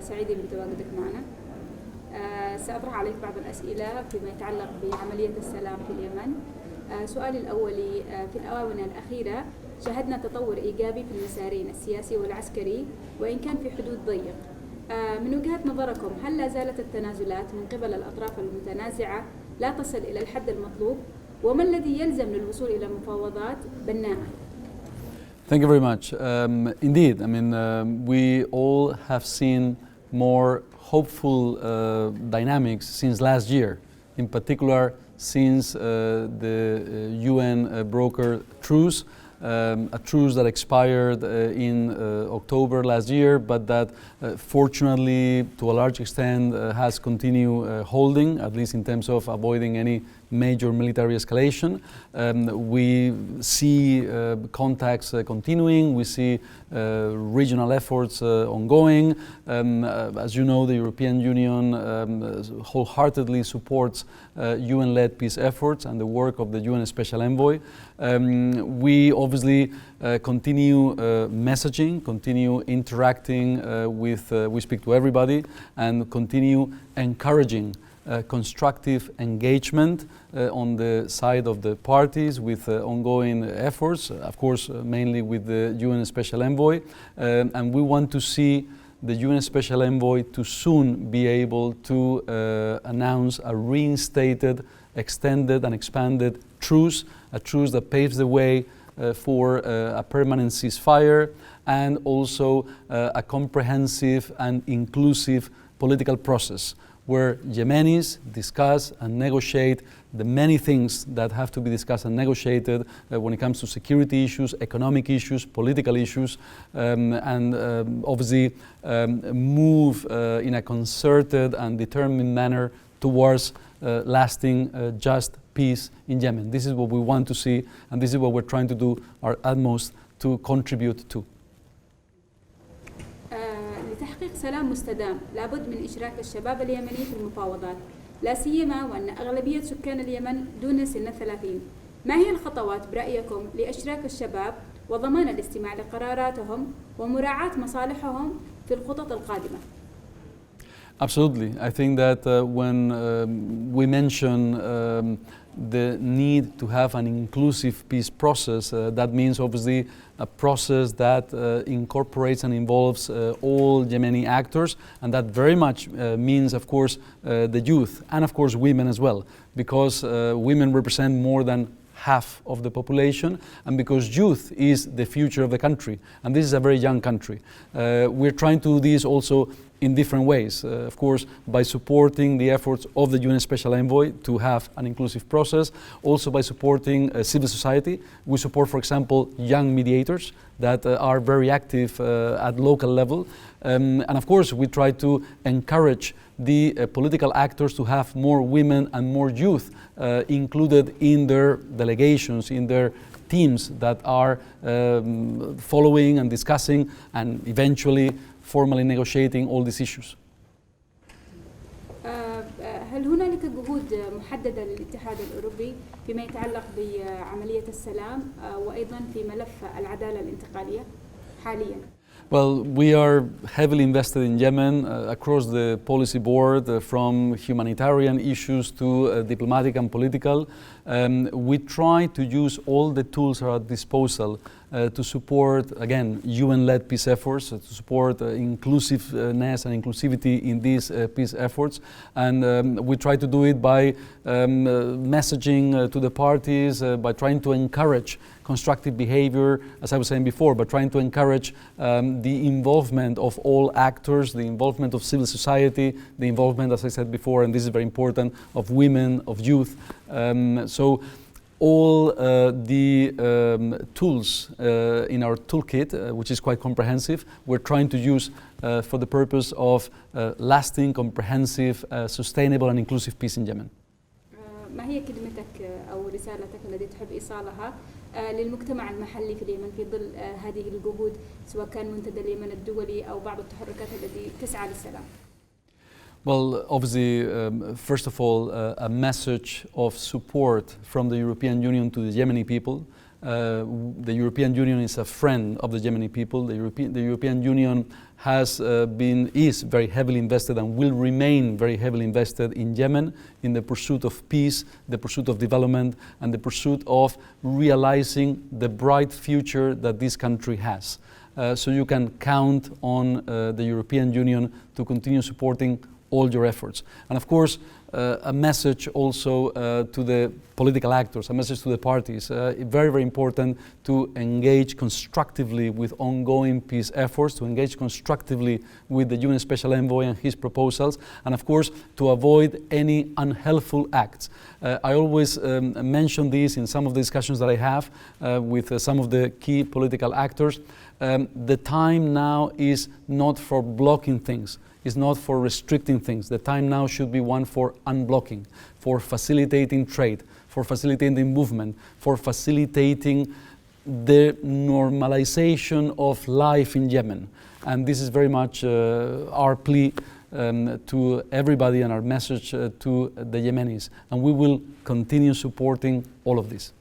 سعيدين بتواجدك معنا. سأطرح عليك بعض الأسئلة فيما يتعلق بعملية السلام في اليمن. سؤالي الأولي، في الآونة الأخيرة شهدنا تطور إيجابي في المسارين السياسي والعسكري وإن كان في حدود ضيق. من وجهة نظركم هل لا زالت التنازلات من قبل الأطراف المتنازعة لا تصل إلى الحد المطلوب؟ وما الذي يلزم للوصول إلى مفاوضات بناءة؟ Thank you very much. Indeed, I mean, we all have seen more hopeful dynamics since last year, in particular since the UN brokered truce, a truce that expired in October last year, but that fortunately to a large extent has continued holding, at least in terms of avoiding any major military escalation. We see contacts continuing, we see regional efforts ongoing. As you know, the European Union wholeheartedly supports UN-led peace efforts and the work of the UN Special Envoy. We obviously continue messaging, continue interacting we speak to everybody, and continue encouraging constructive engagement on the side of the parties with ongoing efforts, of course, mainly with the UN Special Envoy. And we want to see the UN Special Envoy to soon be able to announce a reinstated, extended and expanded truce, a truce that paves the way for a permanent ceasefire and also a comprehensive and inclusive political process where Yemenis discuss and negotiate the many things that have to be discussed and negotiated when it comes to security issues, economic issues, political issues, and obviously move in a concerted and determined manner towards lasting just peace in Yemen. This is what we want to see, and this is what we're trying to do our utmost to contribute to. لتحقيق سلام مستدام لابد من إشراك الشباب اليمني في المفاوضات، لا سيما وأن أغلبية سكان اليمن دون سن 30. ما هي الخطوات برأيكم لإشراك الشباب وضمان الاستماع لقراراتهم ومراعاة مصالحهم في الخطط القادمة؟ Absolutely. I think that when we mention the need to have an inclusive peace process, that means obviously a process that incorporates and involves all Yemeni actors, and that very much means, of course, the youth and of course women as well, because women represent more than half of the population, and because youth is the future of the country, and this is a very young country. We're trying to do this also in different ways, of course, by supporting the efforts of the UN Special Envoy to have an inclusive process, also by supporting civil society. We support, for example, young mediators that are very active at local level, and of course we try to encourage the political actors to have more women and more youth included in their delegations, in their teams that are following and discussing and eventually formally negotiating all these issues. هل هنالك جهود محددة للاتحاد الأوروبي فيما يتعلق بعملية السلام وأيضا في ملف العدالة الانتقالية حالياً؟ Well, we are heavily invested in Yemen across the policy board, from humanitarian issues to diplomatic and political. We try to use all the tools at our disposal to support, again, UN-led peace efforts, to support inclusiveness and inclusivity in these peace efforts. And we try to do it by messaging to the parties, by trying to encourage constructive behavior, as I was saying before, but trying to encourage the involvement of all actors, the involvement of civil society, the involvement, as I said before, and this is very important, of women, of youth. So all the tools in our toolkit, which is quite comprehensive, we're trying to use for the purpose of lasting, comprehensive, sustainable and inclusive peace in Yemen. ما هي كلمتك أو رسالتك التي تحب إيصالها للمجتمع المحلي في اليمن في ظل هذه الجهود، سواء كان منتدى اليمن الدولي أو بعض التحركات التي تسعى للسلام؟ Well, obviously, first of all, a message of support from the European Union to the Yemeni people, The European Union is a friend of the Yemeni people. The European Union is very heavily invested and will remain very heavily invested in Yemen, in the pursuit of peace, the pursuit of development, and the pursuit of realizing the bright future that this country has. So you can count on the European Union to continue supporting all your efforts. And of course, a message also to the political actors, a message to the parties. Very, very important to engage constructively with ongoing peace efforts, to engage constructively with the UN Special Envoy and his proposals, and of course to avoid any unhelpful acts. I always mention this in some of the discussions that I have with some of the key political actors. The time now is not for blocking things. Is not for restricting things. The time now should be one for unblocking, for facilitating trade, for facilitating movement, for facilitating the normalization of life in Yemen. And this is very much our plea to everybody and our message to the Yemenis. And we will continue supporting all of this.